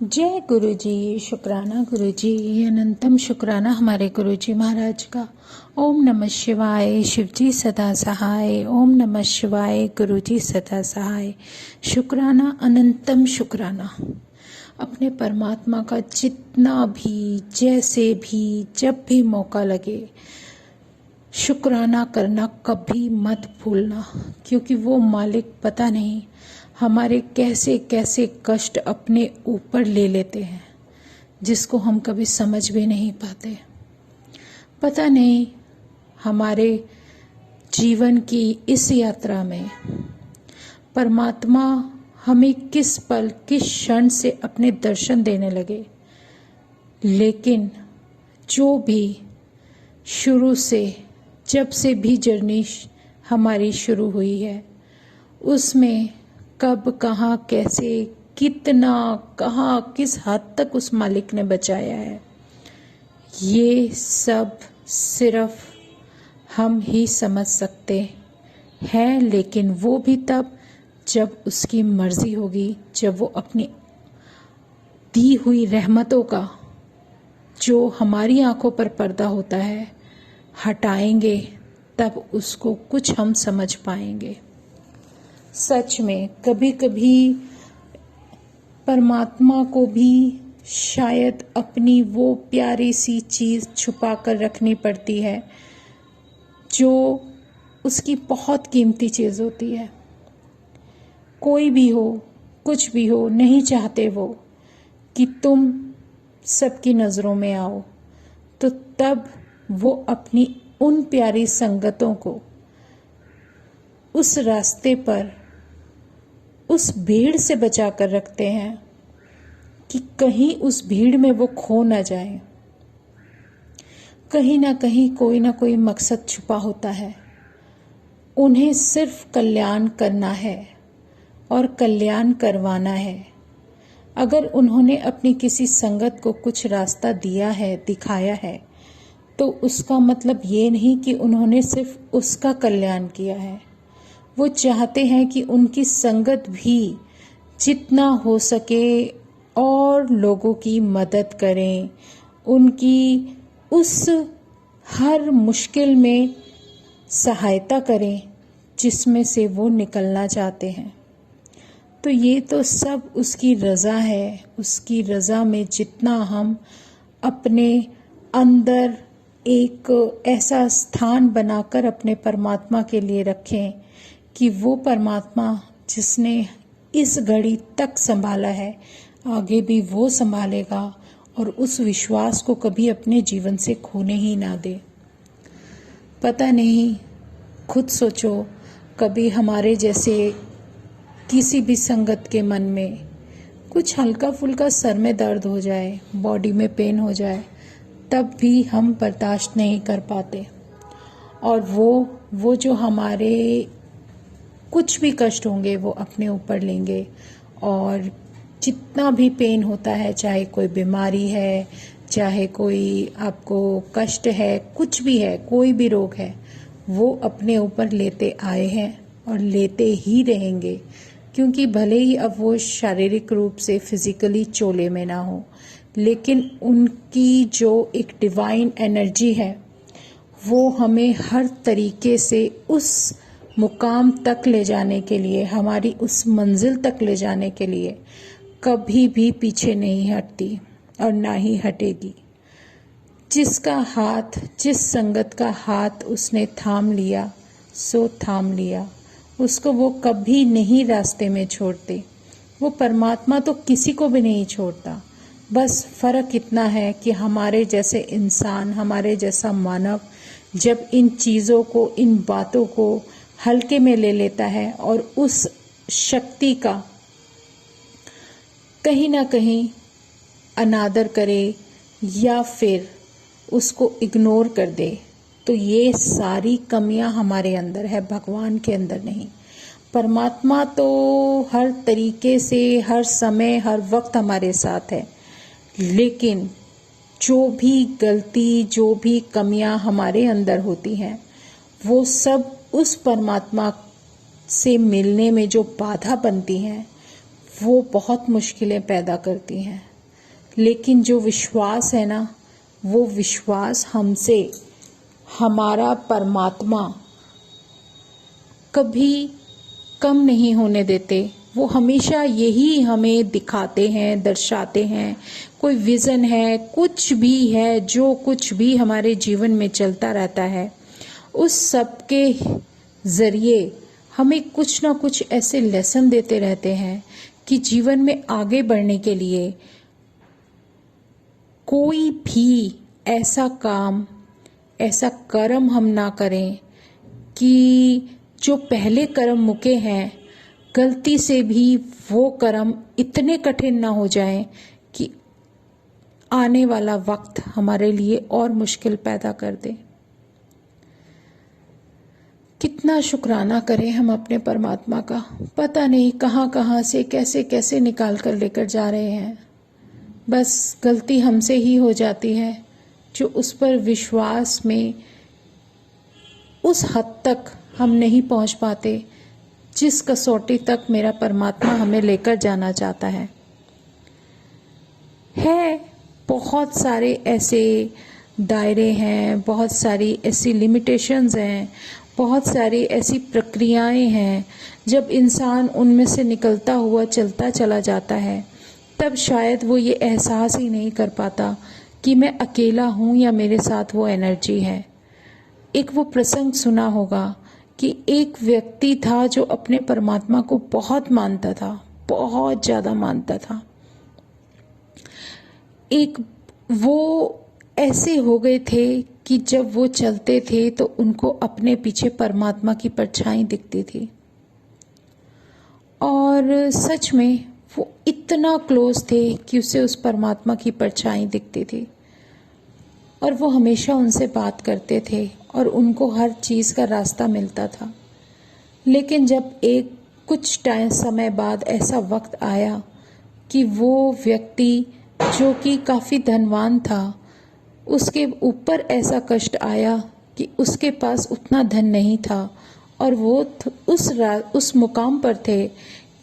जय गुरु जी। शुक्राना गुरु जी, अनंतम शुक्राना हमारे गुरु जी महाराज का। ओम नमः शिवाय। शिव जी सदा सहाय। ओम नमः शिवाय। गुरु जी सदा सहाय। शुक्राना, अनंतम शुक्राना। अपने परमात्मा का जितना भी, जैसे भी, जब भी मौका लगे शुक्राना करना कभी मत भूलना, क्योंकि वो मालिक पता नहीं हमारे कैसे कैसे कष्ट अपने ऊपर ले लेते हैं, जिसको हम कभी समझ भी नहीं पाते। पता नहीं हमारे जीवन की इस यात्रा में परमात्मा हमें किस पल, किस क्षण से अपने दर्शन देने लगे, लेकिन जो भी शुरू से, जब से भी जर्नी हमारी शुरू हुई है, उसमें कब, कहाँ, कैसे, कितना, कहाँ, किस हद तक उस मालिक ने बचाया है, ये सब सिर्फ हम ही समझ सकते हैं। लेकिन वो भी तब जब उसकी मर्जी होगी, जब वो अपनी दी हुई रहमतों का जो हमारी आंखों पर पर्दा होता है हटाएंगे, तब उसको कुछ हम समझ पाएंगे। सच में कभी कभी परमात्मा को भी शायद अपनी वो प्यारी सी चीज़ छुपा कर रखनी पड़ती है जो उसकी बहुत कीमती चीज़ होती है। कोई भी हो, कुछ भी हो, नहीं चाहते वो कि तुम सबकी नज़रों में आओ, तो तब वो अपनी उन प्यारी संगतों को उस रास्ते पर, उस भीड़ से बचा कर रखते हैं कि कहीं उस भीड़ में वो खो ना जाए। कहीं ना कहीं कोई ना कोई मकसद छुपा होता है। उन्हें सिर्फ कल्याण करना है और कल्याण करवाना है। अगर उन्होंने अपनी किसी संगत को कुछ रास्ता दिया है, दिखाया है, तो उसका मतलब ये नहीं कि उन्होंने सिर्फ उसका कल्याण किया है। वो चाहते हैं कि उनकी संगत भी जितना हो सके और लोगों की मदद करें, उनकी उस हर मुश्किल में सहायता करें जिसमें से वो निकलना चाहते हैं। तो ये तो सब उसकी रज़ा है। उसकी रज़ा में जितना हम अपने अंदर एक ऐसा स्थान बनाकर अपने परमात्मा के लिए रखें कि वो परमात्मा जिसने इस घड़ी तक संभाला है, आगे भी वो संभालेगा, और उस विश्वास को कभी अपने जीवन से खोने ही ना दे। पता नहीं, खुद सोचो, कभी हमारे जैसे किसी भी संगत के मन में कुछ हल्का फुल्का सर में दर्द हो जाए, बॉडी में पेन हो जाए, तब भी हम बर्दाश्त नहीं कर पाते। और वो जो हमारे कुछ भी कष्ट होंगे वो अपने ऊपर लेंगे, और जितना भी पेन होता है, चाहे कोई बीमारी है, चाहे कोई आपको कष्ट है, कुछ भी है, कोई भी रोग है, वो अपने ऊपर लेते आए हैं और लेते ही रहेंगे। क्योंकि भले ही अब वो शारीरिक रूप से फिजिकली चोले में ना हो, लेकिन उनकी जो एक डिवाइन एनर्जी है वो हमें हर तरीके से उस मुकाम तक ले जाने के लिए, हमारी उस मंजिल तक ले जाने के लिए कभी भी पीछे नहीं हटती और ना ही हटेगी। जिसका हाथ, जिस संगत का हाथ उसने थाम लिया सो थाम लिया, उसको वो कभी नहीं रास्ते में छोड़ते। वो परमात्मा तो किसी को भी नहीं छोड़ता। बस फर्क इतना है कि हमारे जैसे इंसान, हमारे जैसा मानव जब इन चीज़ों को, इन बातों को हल्के में ले लेता है और उस शक्ति का कहीं ना कहीं अनादर करे या फिर उसको इग्नोर कर दे, तो ये सारी कमियां हमारे अंदर है, भगवान के अंदर नहीं। परमात्मा तो हर तरीके से, हर समय, हर वक्त हमारे साथ है, लेकिन जो भी गलती, जो भी कमियां हमारे अंदर होती हैं, वो सब उस परमात्मा से मिलने में जो बाधा बनती हैं, वो बहुत मुश्किलें पैदा करती हैं। लेकिन जो विश्वास है ना, वो विश्वास हमसे हमारा परमात्मा कभी कम नहीं होने देते। वो हमेशा यही हमें दिखाते हैं, दर्शाते हैं। कोई विज़न है, कुछ भी है, जो कुछ भी हमारे जीवन में चलता रहता है, उस सब के ज़रिए हमें कुछ ना कुछ ऐसे लेसन देते रहते हैं कि जीवन में आगे बढ़ने के लिए कोई भी ऐसा काम, ऐसा कर्म हम ना करें कि जो पहले कर्म मुके हैं, गलती से भी वो कर्म इतने कठिन ना हो जाएं कि आने वाला वक्त हमारे लिए और मुश्किल पैदा कर दे। कितना शुक्राना करें हम अपने परमात्मा का। पता नहीं कहाँ कहाँ से कैसे कैसे निकाल कर लेकर जा रहे हैं। बस गलती हमसे ही हो जाती है जो उस पर विश्वास में उस हद तक हम नहीं पहुंच पाते जिस कसौटी तक मेरा परमात्मा हमें लेकर जाना चाहता है। बहुत सारे ऐसे दायरे हैं, बहुत सारी ऐसी लिमिटेशंस हैं, बहुत सारी ऐसी प्रक्रियाएं हैं। जब इंसान उनमें से निकलता हुआ चलता चला जाता है, तब शायद वो ये एहसास ही नहीं कर पाता कि मैं अकेला हूँ या मेरे साथ वो एनर्जी है। एक वो प्रसंग सुना होगा कि एक व्यक्ति था जो अपने परमात्मा को बहुत मानता था, बहुत ज़्यादा मानता था। एक वो ऐसे हो गए थे कि जब वो चलते थे तो उनको अपने पीछे परमात्मा की परछाई दिखती थी, और सच में वो इतना क्लोज थे कि उसे उस परमात्मा की परछाई दिखती थी, और वो हमेशा उनसे बात करते थे और उनको हर चीज़ का रास्ता मिलता था। लेकिन जब एक कुछ समय बाद ऐसा वक्त आया कि वो व्यक्ति जो कि काफ़ी धनवान था, उसके ऊपर ऐसा कष्ट आया कि उसके पास उतना धन नहीं था, और वो उस मुकाम पर थे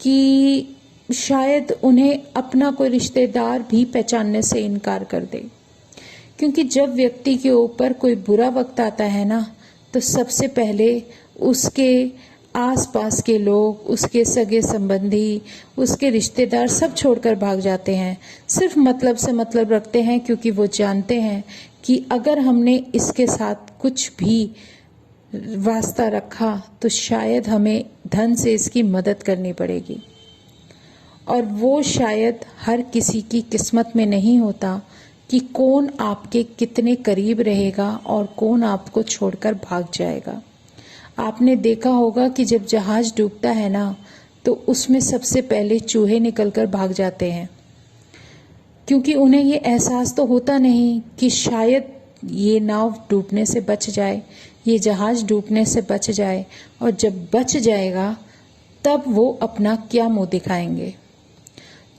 कि शायद उन्हें अपना कोई रिश्तेदार भी पहचानने से इनकार कर दे। क्योंकि जब व्यक्ति के ऊपर कोई बुरा वक्त आता है ना, तो सबसे पहले उसके आसपास के लोग, उसके सगे संबंधी, उसके रिश्तेदार सब छोड़कर भाग जाते हैं। सिर्फ मतलब से मतलब रखते हैं, क्योंकि वो जानते हैं कि अगर हमने इसके साथ कुछ भी वास्ता रखा तो शायद हमें धन से इसकी मदद करनी पड़ेगी। और वो शायद हर किसी की किस्मत में नहीं होता कि कौन आपके कितने करीब रहेगा और कौन आपको छोड़कर भाग जाएगा। आपने देखा होगा कि जब जहाज डूबता है ना, तो उसमें सबसे पहले चूहे निकलकर भाग जाते हैं, क्योंकि उन्हें ये एहसास तो होता नहीं कि शायद ये नाव डूबने से बच जाए, ये जहाज डूबने से बच जाए, और जब बच जाएगा तब वो अपना क्या मुंह दिखाएंगे।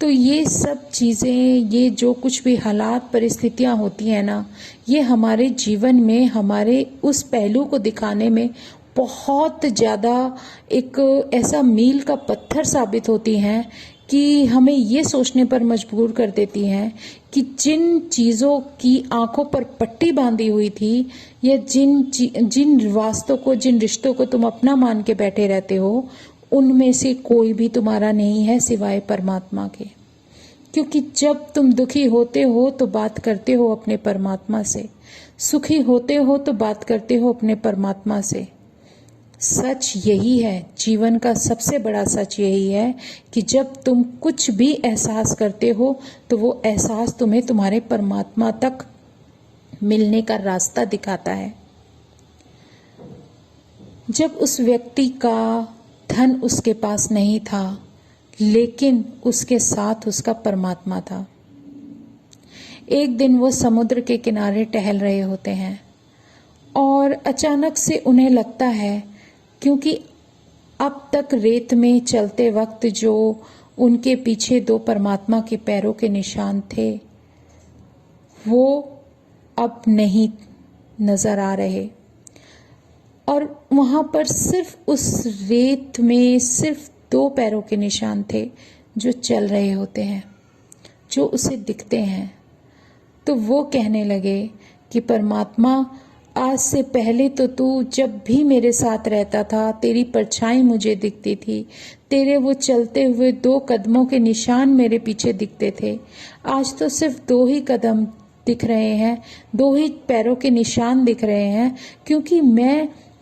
तो ये सब चीज़ें, ये जो कुछ भी हालात परिस्थितियाँ होती हैं ना, ये हमारे जीवन में हमारे उस पहलू को दिखाने में बहुत ज़्यादा एक ऐसा मील का पत्थर साबित होती हैं कि हमें ये सोचने पर मजबूर कर देती हैं कि जिन चीज़ों की आंखों पर पट्टी बांधी हुई थी, या जिन वास्तों को, जिन रिश्तों को तुम अपना मान के बैठे रहते हो, उनमें से कोई भी तुम्हारा नहीं है सिवाय परमात्मा के। क्योंकि जब तुम दुखी होते हो तो बात करते हो अपने परमात्मा से, सुखी होते हो तो बात करते हो अपने परमात्मा से। सच यही है, जीवन का सबसे बड़ा सच यही है कि जब तुम कुछ भी एहसास करते हो तो वो एहसास तुम्हें तुम्हारे परमात्मा तक मिलने का रास्ता दिखाता है। जब उस व्यक्ति का धन उसके पास नहीं था, लेकिन उसके साथ उसका परमात्मा था। एक दिन वो समुद्र के किनारे टहल रहे होते हैं, और अचानक से उन्हें लगता है, क्योंकि अब तक रेत में चलते वक्त जो उनके पीछे दो परमात्मा के पैरों के निशान थे, वो अब नहीं नजर आ रहे, और वहां पर सिर्फ उस रेत में सिर्फ दो पैरों के निशान थे जो चल रहे होते हैं, जो उसे दिखते हैं। तो वो कहने लगे कि परमात्मा, आज से पहले तो तू जब भी मेरे साथ रहता था तेरी परछाई मुझे दिखती थी, तेरे वो चलते हुए 2 कदमों के निशान मेरे पीछे दिखते थे। आज तो सिर्फ 2 ही कदम दिख रहे हैं, 2 ही पैरों के निशान दिख रहे हैं, क्योंकि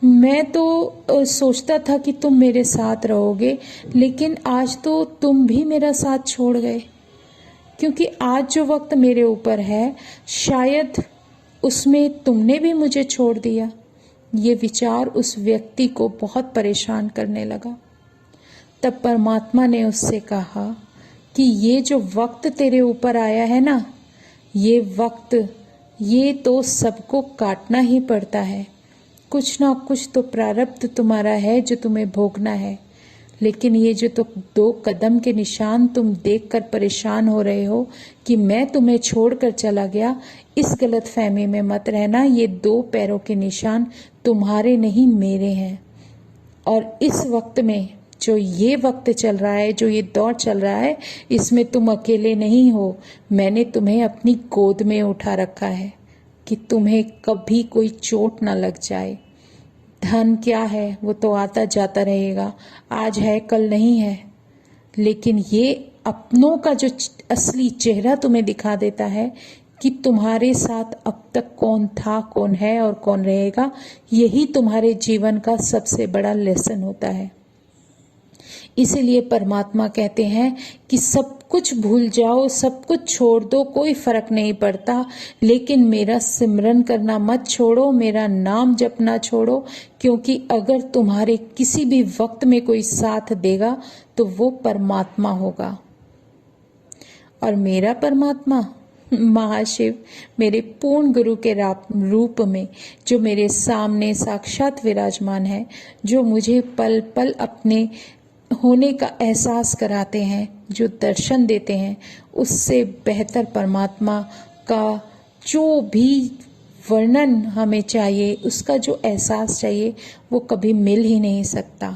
मैं तो सोचता था कि तुम मेरे साथ रहोगे, लेकिन आज तो तुम भी मेरा साथ छोड़ गए। क्योंकि आज जो वक्त मेरे ऊपर है, शायद उसमें तुमने भी मुझे छोड़ दिया। ये विचार उस व्यक्ति को बहुत परेशान करने लगा। तब परमात्मा ने उससे कहा कि ये जो वक्त तेरे ऊपर आया है ना, ये वक्त, ये तो सबको काटना ही पड़ता है। कुछ ना कुछ तो प्रारब्ध तुम्हारा है जो तुम्हें भोगना है। लेकिन ये जो तो 2 कदम के निशान तुम देखकर परेशान हो रहे हो कि मैं तुम्हें छोड़कर चला गया, इस गलत फहमी में मत रहना। ये 2 पैरों के निशान तुम्हारे नहीं, मेरे हैं। और इस वक्त में जो ये वक्त चल रहा है, जो ये दौर चल रहा है, इसमें तुम अकेले नहीं हो। मैंने तुम्हें अपनी गोद में उठा रखा है कि तुम्हें कभी कोई चोट ना लग जाए। धन क्या है, वो तो आता जाता रहेगा, आज है कल नहीं है। लेकिन ये अपनों का जो असली चेहरा तुम्हें दिखा देता है कि तुम्हारे साथ अब तक कौन था, कौन है और कौन रहेगा। यही तुम्हारे जीवन का सबसे बड़ा लेसन होता है। इसीलिए परमात्मा कहते हैं कि सब कुछ भूल जाओ, सब कुछ छोड़ दो, कोई फर्क नहीं पड़ता, लेकिन मेरा सिमरन करना मत छोड़ो, मेरा नाम जपना छोड़ो। क्योंकि अगर तुम्हारे किसी भी वक्त में कोई साथ देगा तो वो परमात्मा होगा। और मेरा परमात्मा महाशिव मेरे पूर्ण गुरु के रूप में जो मेरे सामने साक्षात विराजमान है, जो मुझे पल पल अपने होने का एहसास कराते हैं, जो दर्शन देते हैं, उससे बेहतर परमात्मा का जो भी वर्णन हमें चाहिए, उसका जो एहसास चाहिए, वो कभी मिल ही नहीं सकता।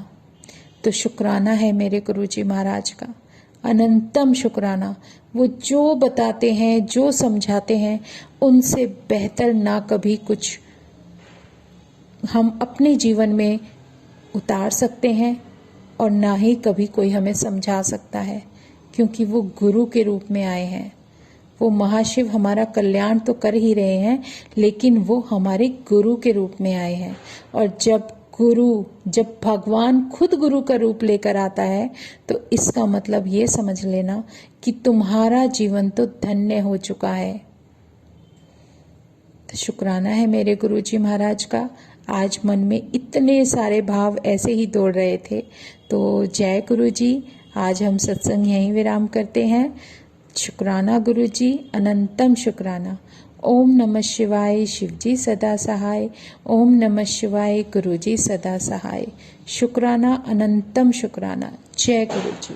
तो शुक्राना है मेरे गुरुजी महाराज का, अनंतम शुक्राना। वो जो बताते हैं, जो समझाते हैं, उनसे बेहतर ना कभी कुछ हम अपने जीवन में उतार सकते हैं और ना ही कभी कोई हमें समझा सकता है, क्योंकि वो गुरु के रूप में आए हैं। वो महाशिव हमारा कल्याण तो कर ही रहे हैं, लेकिन वो हमारे गुरु के रूप में आए हैं। और जब भगवान खुद गुरु का रूप लेकर आता है, तो इसका मतलब ये समझ लेना कि तुम्हारा जीवन तो धन्य हो चुका है। तो शुक्राना है मेरे गुरुजी महाराज का। आज मन में इतने सारे भाव ऐसे ही दौड़ रहे थे। तो जय गुरुजी। आज हम सत्संग यहीं विराम करते हैं। शुक्राना गुरुजी, अनंतम शुक्राना। ओम नमः शिवाय, शिवजी सदा सहाय। ओम नमः शिवाय, गुरुजी सदा सहाय। शुक्राना, अनंतम शुक्राना। जय गुरुजी।